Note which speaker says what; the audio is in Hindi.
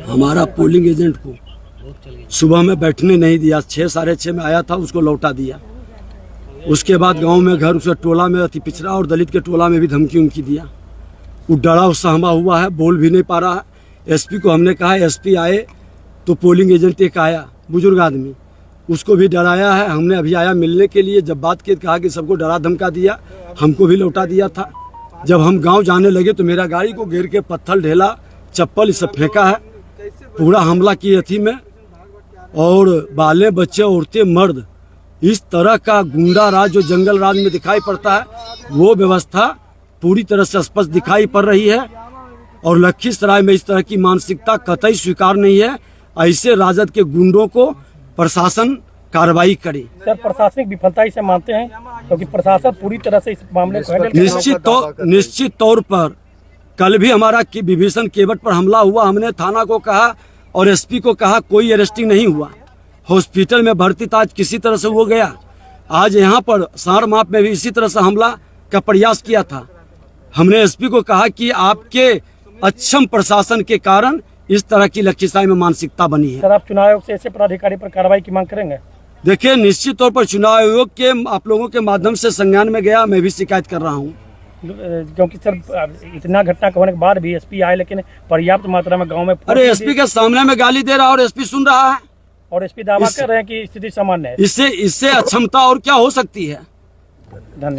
Speaker 1: हमारा पोलिंग एजेंट को सुबह में बैठने नहीं दिया, 6 साढ़े 6 में आया था, उसको लौटा दिया। उसके बाद गांव में घर उसे टोला में अति पिछड़ा और दलित के टोला में भी धमकी उनकी दिया। वो डरा सहमा हुआ है, बोल भी नहीं पा रहा है। एसपी को हमने कहा, एसपी आए तो पोलिंग एजेंट एक आया बुजुर्ग आदमी, उसको भी डराया है। हमने अभी आया मिलने के लिए, जब बात की कहा कि सबको डरा धमका दिया, हमको भी लौटा दिया था। जब हम गांव जाने लगे तो मेरा गाड़ी को घेर के पत्थर ढेला, चप्पल सब फेंका है, पूरा हमला किए थी में। और बाले बच्चे औरतें मर्द, इस तरह का गुंडा राज जो जंगल राज में दिखाई पड़ता है, वो व्यवस्था पूरी तरह से स्पष्ट दिखाई पड़ रही है। और लखीसराय में इस तरह की मानसिकता कतई स्वीकार नहीं है। ऐसे राजद के गुंडों को प्रशासन कार्रवाई करे।
Speaker 2: सर, प्रशासनिक विफलता इसे मानते हैं, क्योंकि प्रशासन पूरी तरह से इस मामले को
Speaker 1: निश्चित तौर पर कल भी हमारा विभीषण केवट पर हमला हुआ। हमने थाना को कहा और एसपी को कहा, कोई अरेस्टिंग नहीं हुआ। हॉस्पिटल में भर्ती था, आज किसी तरह से वो गया। आज यहाँ पर सार माप में भी इसी तरह से हमला का प्रयास किया था। हमने एसपी को कहा कि आपके अक्षम प्रशासन के कारण इस तरह की लखीसराय में मानसिकता बनी है।
Speaker 2: सर, आप चुनाव आयोग से ऐसे पदाधिकारी पर कार्रवाई की मांग करेंगे?
Speaker 1: देखिए, निश्चित तौर पर चुनाव आयोग के आप लोगों के माध्यम से संज्ञान में गया, मैं भी शिकायत कर रहा हूँ।
Speaker 2: क्योंकि सर, इतना घटना होने के बाद भी एसपी आए, लेकिन पर्याप्त मात्रा में गांव में।
Speaker 1: अरे, एसपी के सामने में गाली दे रहा है और एसपी सुन रहा है,
Speaker 2: और एसपी दावा कर रहे हैं कि स्थिति सामान्य है।
Speaker 1: इससे अक्षमता और क्या हो सकती है।
Speaker 2: धन्यवाद।